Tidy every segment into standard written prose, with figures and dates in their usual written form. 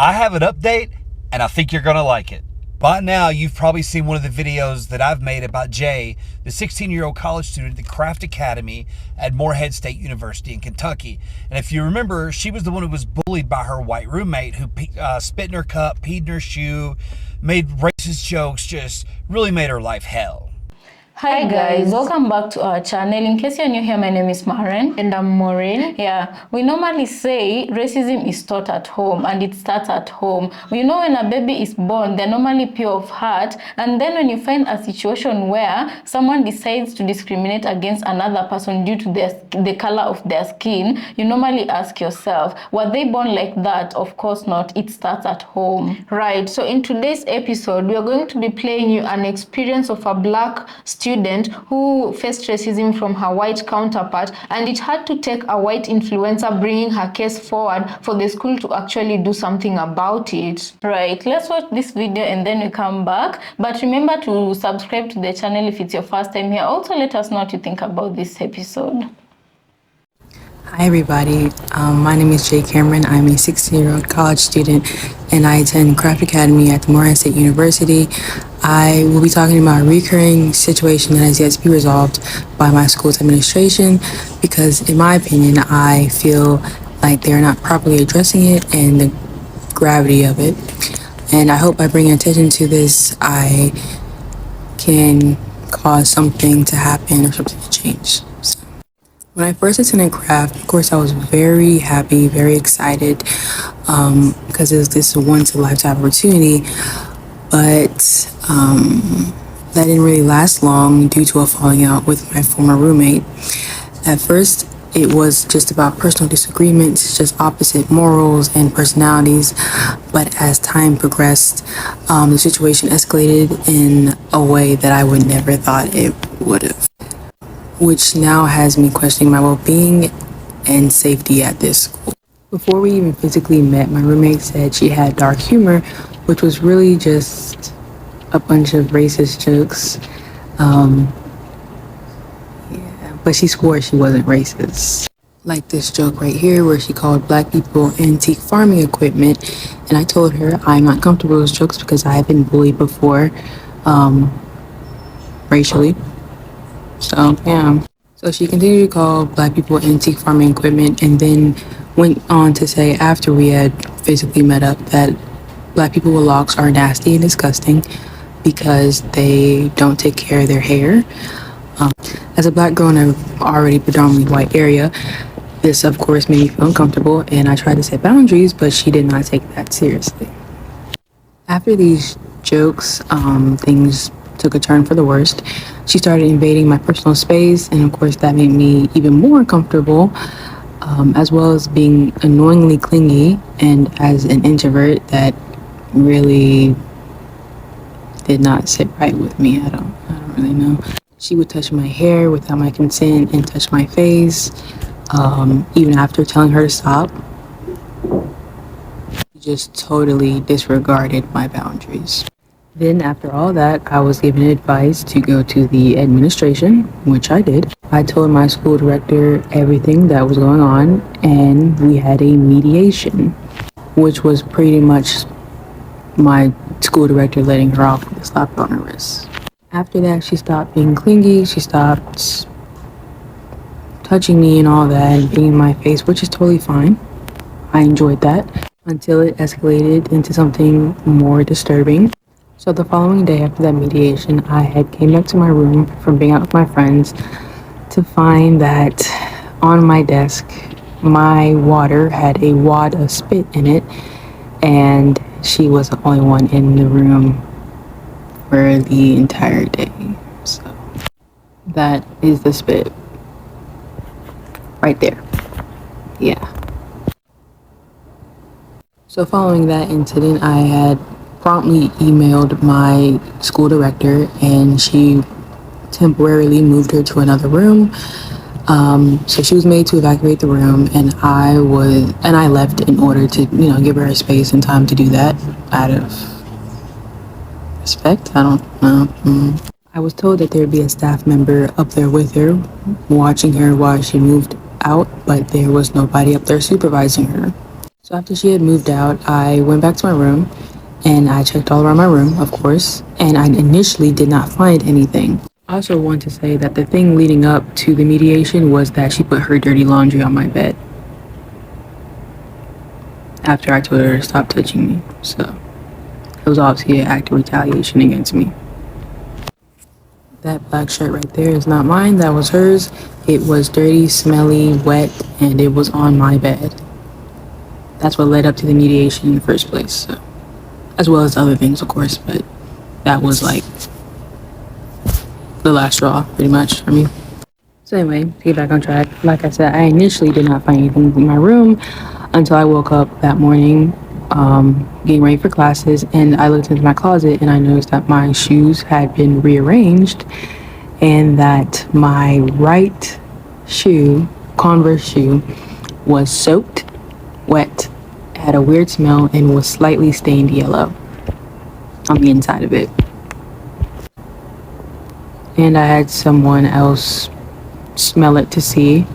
I have an update, and I think you're going to like it. By now, you've probably seen one of the videos that I've made about Jay, the 16-year-old college student at the Craft Academy at Morehead State University in Kentucky. And if you remember, she was the one who was bullied by her white roommate who spit in her cup, peed in her shoe, made racist jokes, just really made her life hell. Hi guys, welcome back to our channel. In case you're new here, my name is Maren. And I'm Maureen. Yeah, we normally say racism is taught at home and it starts at home. You know, when a baby is born, they're normally pure of heart. And then when you find a situation where someone decides to discriminate against another person due to the color of their skin, you normally ask yourself, were they born like that? Of course not. It starts at home. Right, so in today's episode, we are going to be playing you an experience of a black student who faced racism from her white counterpart, and it had to take a white influencer bringing her case forward for the school to actually do something about it. Right, let's watch this video and then we come back. But remember to subscribe to the channel if it's your first time here. Also, let us know what you think about this episode. Hi everybody, my name is Jay Cameron. I'm a 16-year-old college student and I attend Craft Academy at the Morehead State University. I will be talking about a recurring situation that has yet to be resolved by my school's administration because in my opinion, I feel like they're not properly addressing it and the gravity of it. And I hope by bringing attention to this, I can cause something to happen or something to change. When I first attended Craft, of course, I was very happy, very excited because this is a once-in-a-lifetime opportunity. But that didn't really last long due to a falling out with my former roommate. At first, it was just about personal disagreements, just opposite morals and personalities. But as time progressed, the situation escalated in a way that I would never thought it would have, which now has me questioning my well-being and safety at this school. Before we even physically met, my roommate said she had dark humor, which was really just a bunch of racist jokes. But she swore she wasn't racist. Like this joke right here where she called black people antique farming equipment, and I told her I'm not comfortable with those jokes because I have been bullied before, racially. So, yeah. So she continued to call black people antique farming equipment and then went on to say after we had physically met up that black people with locks are nasty and disgusting because they don't take care of their hair. As a black girl in an already predominantly white area, this of course made me feel uncomfortable and I tried to set boundaries, but she did not take that seriously. After these jokes, things took a turn for the worst. She started invading my personal space, and of course that made me even more uncomfortable, as well as being annoyingly clingy, and as an introvert that really did not sit right with me. I don't really know. She would touch my hair without my consent and touch my face, even after telling her to stop. She just totally disregarded my boundaries. Then after all that, I was given advice to go to the administration, which I did. I told my school director everything that was going on, and we had a mediation, which was pretty much my school director letting her off with a slap on her wrist. After that, she stopped being clingy, she stopped touching me and all that, and being in my face, which is totally fine. I enjoyed that, until it escalated into something more disturbing. So the following day after that mediation, I had came back to my room from being out with my friends to find that on my desk, my water had a wad of spit in it, and she was the only one in the room for the entire day. So that is the spit right there. Yeah. So following that incident, I had promptly emailed my school director and she temporarily moved her to another room. So she was made to evacuate the room, and I left in order to, give her space and time to do that out of respect. I don't know. I was told that there would be a staff member up there with her, watching her while she moved out, but there was nobody up there supervising her. So after she had moved out, I went back to my room and I checked all around my room, of course, and I initially did not find anything. I also want to say that the thing leading up to the mediation was that she put her dirty laundry on my bed after I told her to stop touching me. So it was obviously an act of retaliation against me. That black shirt right there is not mine, that was hers. It was dirty, smelly, wet, and it was on my bed. That's what led up to the mediation in the first place, so, as well as other things, of course, but that was like the last straw, pretty much, for me. So anyway, to get back on track, like I said, I initially did not find anything in my room until I woke up that morning, getting ready for classes, and I looked into my closet and I noticed that my shoes had been rearranged and that my right shoe, Converse shoe, was soaked, wet, had a weird smell, and was slightly stained yellow on the inside of it. And I had someone else smell it to see,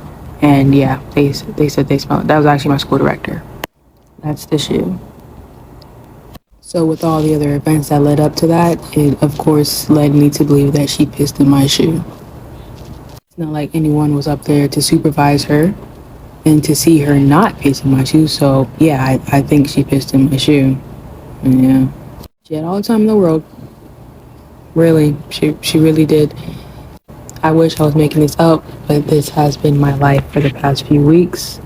and yeah, they said they smelled it. That was actually my school director. That's the shoe. So with all the other events that led up to that, it of course led me to believe that she pissed in my shoe. It's not like anyone was up there to supervise her and to see her not piss in my shoe, so yeah, I think she pissed in my shoe. And yeah, she had all the time in the world. Really, she really did. I wish I was making this up, but this has been my life for the past few weeks.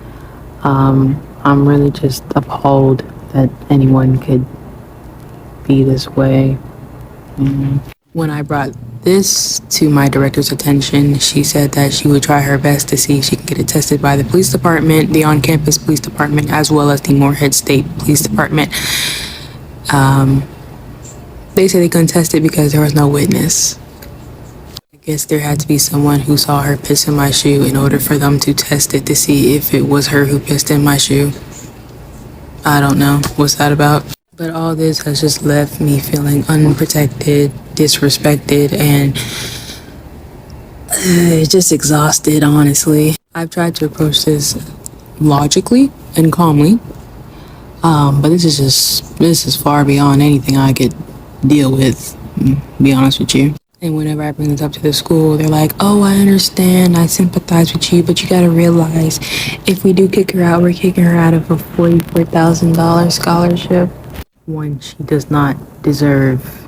I'm really just appalled that anyone could be this way. When I brought this to my director's attention, she said that she would try her best to see if she can get it tested by the police department, the on-campus police department, as well as the Morehead State Police Department. They said they couldn't test it because there was no witness. I guess there had to be someone who saw her piss in my shoe in order for them to test it to see if it was her who pissed in my shoe. I don't know. What's that about? But all this has just left me feeling unprotected, disrespected, and just exhausted, honestly. I've tried to approach this logically and calmly, but this is far beyond anything I could deal with, to be honest with you. And whenever I bring this up to the school, they're like, oh, I understand, I sympathize with you, but you gotta realize, if we do kick her out, we're kicking her out of a $44,000 scholarship. One she does not deserve.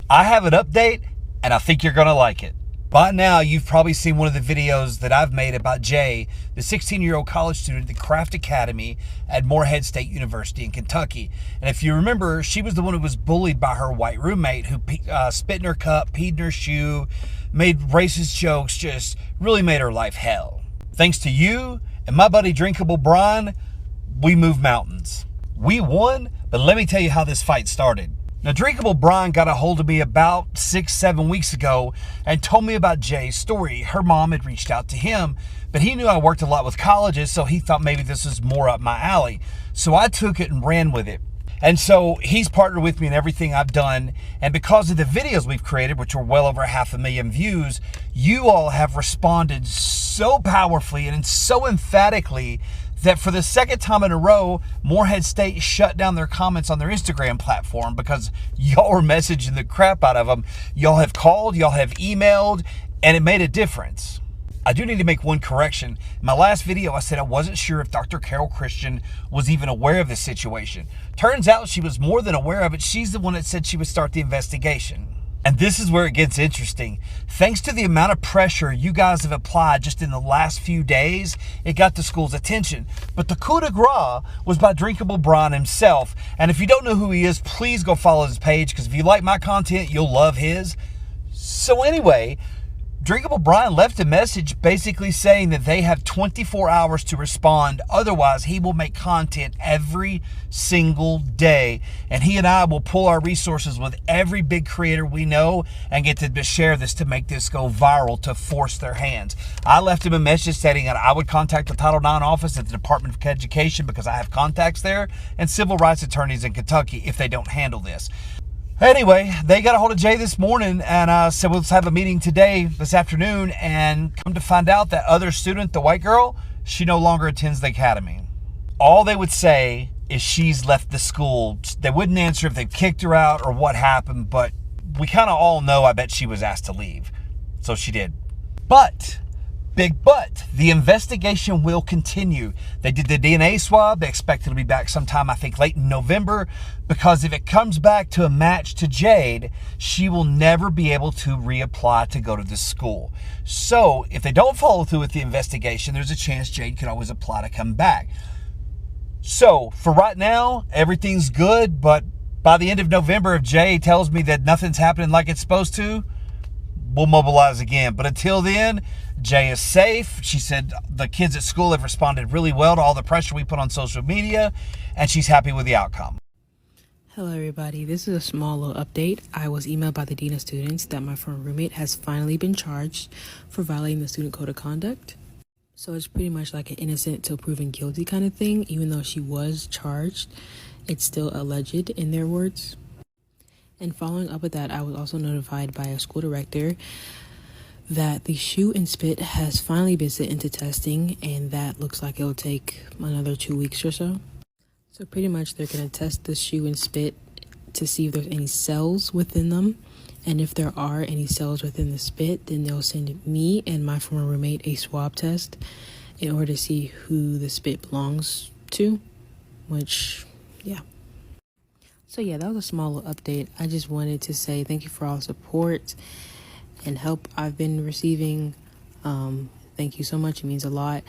I have an update, and I think you're going to like it. By now, you've probably seen one of the videos that I've made about Jay, the 16-year-old college student at the Craft Academy at Morehead State University in Kentucky. And if you remember, she was the one who was bullied by her white roommate who spit in her cup, peed in her shoe, made racist jokes, just really made her life hell. Thanks to you and my buddy Drinkable Brian, we moved mountains. We won, but let me tell you how this fight started. Now, Drinkable Brian got a hold of me about 6-7 weeks ago and told me about Jay's story. Her mom had reached out to him, but he knew I worked a lot with colleges, so he thought maybe this was more up my alley. So I took it and ran with it. And so he's partnered with me in everything I've done. And because of the videos we've created, which are well over 500,000 views, you all have responded so powerfully and so emphatically that for the second time in a row, Morehead State shut down their comments on their Instagram platform because y'all were messaging the crap out of them. Y'all have called, y'all have emailed, and it made a difference. I do need to make one correction. In my last video, I said I wasn't sure if Dr. Carol Christian was even aware of this situation. Turns out she was more than aware of it. She's the one that said she would start the investigation. And this is where it gets interesting. Thanks to the amount of pressure you guys have applied just in the last few days, it got the school's attention. But the coup de grace was by Drinkable Brian himself. And if you don't know who he is, please go follow his page, because if you like my content, you'll love his. So anyway, Drinkable Brian left a message basically saying that they have 24 hours to respond. Otherwise, he will make content every single day. And he and I will pull our resources with every big creator we know and get to share this to make this go viral, to force their hands. I left him a message stating that I would contact the Title IX office at the Department of Education because I have contacts there, and civil rights attorneys in Kentucky if they don't handle this. Anyway, they got a hold of Jay this morning and said, let's have a meeting today, this afternoon, and come to find out that other student, the white girl, she no longer attends the academy. All they would say is she's left the school. They wouldn't answer if they kicked her out or what happened, but we kind of all know I bet she was asked to leave. So she did. But, big but, the investigation will continue. They did the DNA swab. They expect it to be back sometime, I think, late in November, because if it comes back to a match to Jade, she will never be able to reapply to go to the school. So if they don't follow through with the investigation, there's a chance Jade could always apply to come back. So for right now, everything's good, but by the end of November, if Jay tells me that nothing's happening like it's supposed to, we'll mobilize again. But until then, Jay is safe. She said the kids at school have responded really well to all the pressure we put on social media, and she's happy with the outcome. Hello everybody, this is a small little update. I was emailed by the Dean of Students that my former roommate has finally been charged for violating the student code of conduct. So it's pretty much like an innocent till proven guilty kind of thing. Even though she was charged, it's still alleged in their words. And following up with that, I was also notified by a school director that the shoe and spit has finally been sent into testing, and that looks like it'll take another 2 weeks or so. So pretty much they're going to test the shoe and spit to see if there's any cells within them. And if there are any cells within the spit, then they'll send me and my former roommate a swab test in order to see who the spit belongs to, which, yeah. So yeah, that was a small little update. I just wanted to say thank you for all the support and help I've been receiving. Thank you so much. It means a lot.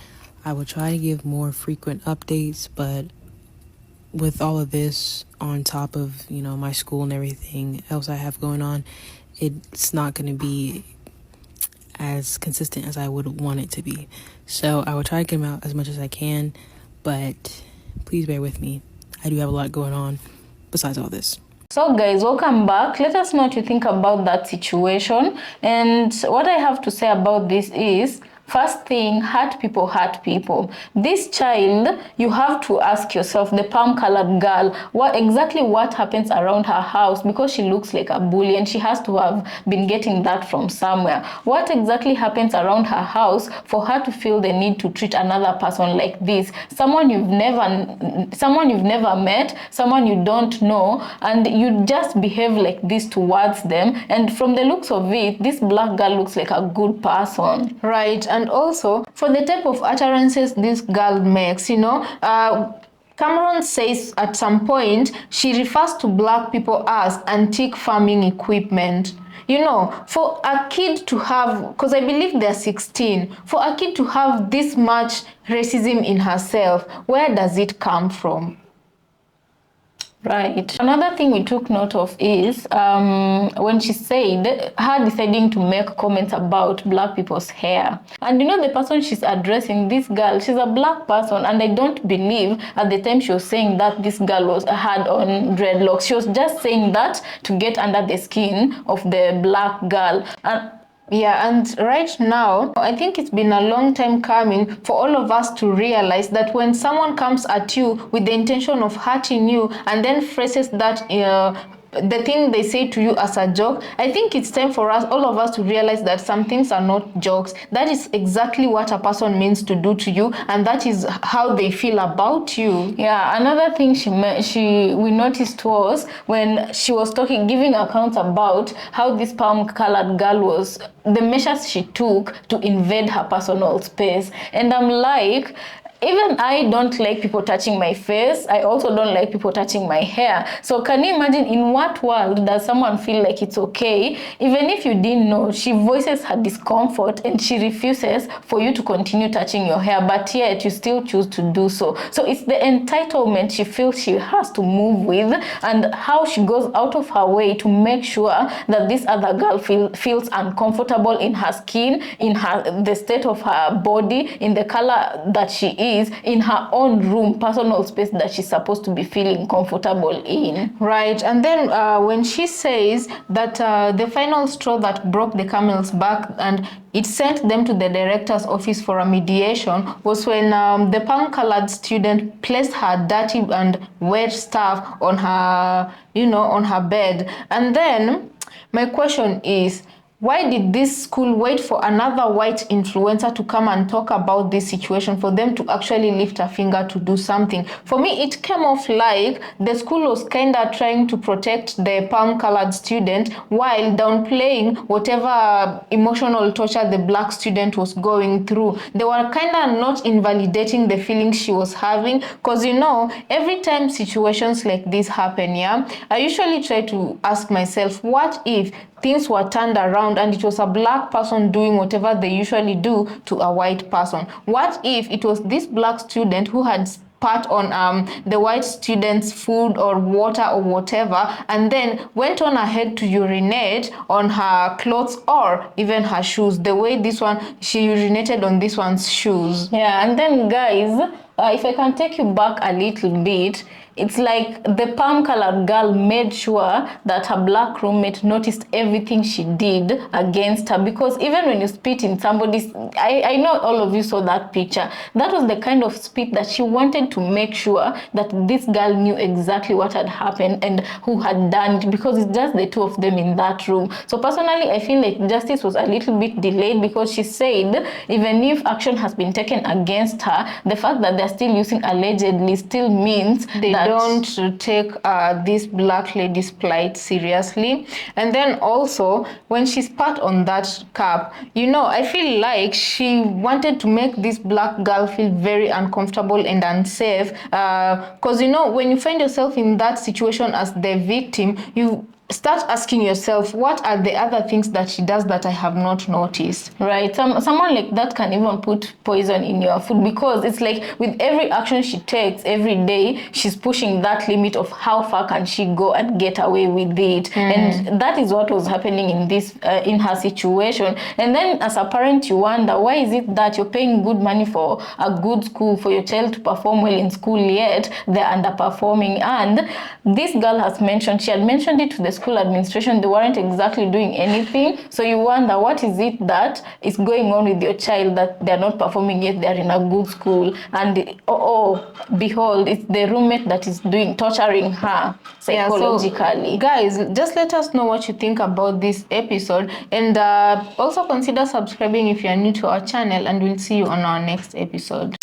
I will try to give more frequent updates, but with all of this on top of, my school and everything else I have going on, it's not going to be as consistent as I would want it to be. So I will try to get them out as much as I can, but please bear with me. I do have a lot going on besides all this. So guys, welcome back. Let us know what you think about that situation. And what I have to say about this is, first thing, hurt people hurt people. This child, you have to ask yourself, the palm-colored girl, what happens around her house, because she looks like a bully and she has to have been getting that from somewhere. What exactly happens around her house for her to feel the need to treat another person like this? Someone you've never met, someone you don't know, and you just behave like this towards them. And from the looks of it, this black girl looks like a good person. Right. And also, for the type of utterances this girl makes, Cameron says at some point, she refers to black people as antique farming equipment. For a kid to have, because I believe they're 16, for a kid to have this much racism in herself, where does it come from? Right. Another thing we took note of is when she said her deciding to make comments about black people's hair. And the person she's addressing, this girl, she's a black person, and I don't believe at the time she was saying that this girl had on dreadlocks. She was just saying that to get under the skin of the black girl. And right now, I think it's been a long time coming for all of us to realize that when someone comes at you with the intention of hurting you and then phrases that the thing they say to you as a joke, I think it's time for us, all of us, to realize that some things are not jokes. That is exactly what a person means to do to you, and that is how they feel about you. Yeah, another thing we noticed was when she was giving accounts about how this palm-colored girl was, the measures she took to invade her personal space. And I'm like, even I don't like people touching my face. I also don't like people touching my hair. So can you imagine in what world does someone feel like it's okay? Even if you didn't know, she voices her discomfort and she refuses for you to continue touching your hair, but yet you still choose to do so. So it's the entitlement she feels she has to move with, and how she goes out of her way to make sure that this other girl feels uncomfortable in her skin, in the state of her body, in the color that she is, in her own room, personal space that she's supposed to be feeling comfortable in. Right. And then when she says that the final straw that broke the camel's back and it sent them to the director's office for a mediation was when the palm-colored student placed her dirty and wet stuff on her, on her bed. And then my question is, Why did this school wait for another white influencer to come and talk about this situation for them to actually lift a finger to do something? For me, it came off like the school was kind of trying to protect the palm-colored student while downplaying whatever emotional torture the black student was going through. They were kind of not invalidating the feelings she was having, because you know, every time situations like this happen, yeah, I usually try to ask myself, what if things were turned around and it was a black person doing whatever they usually do to a white person? What if it was this black student who had spat on the white student's food or water or whatever, and then went on ahead to urinate on her clothes or even her shoes, the way this one, she urinated on this one's shoes. Yeah, and then guys, if I can take you back a little bit, it's like the palm-colored girl made sure that her black roommate noticed everything she did against her, because even when you spit in somebody's, I know all of you saw that picture. That was the kind of spit that she wanted to make sure that this girl knew exactly what had happened and who had done it, because it's just the two of them in that room. So personally, I feel like justice was a little bit delayed, because she said even if action has been taken against her, the fact that they're still using allegedly still means they don't take this black lady's plight seriously. And then also, when she spat on that cup, you know, I feel like she wanted to make this black girl feel very uncomfortable and unsafe, because you know, when you find yourself in that situation as the victim, you start asking yourself, what are the other things that she does that I have not noticed? Right. Someone like that can even put poison in your food, because it's like with every action she takes every day, she's pushing that limit of how far can she go and get away with it. And that is what was happening in this in her situation. And then as a parent, you wonder, why is it that you're paying good money for a good school for your child to perform well in school, yet they're underperforming? And this girl has mentioned, she had mentioned it to the school administration, they weren't exactly doing anything. So you wonder, what is it that is going on with your child that they're not performing yet they're in a good school? And behold, it's the roommate that is torturing her psychologically. So, guys, just let us know what you think about this episode, and also consider subscribing if you're new to our channel, and we'll see you on our next episode.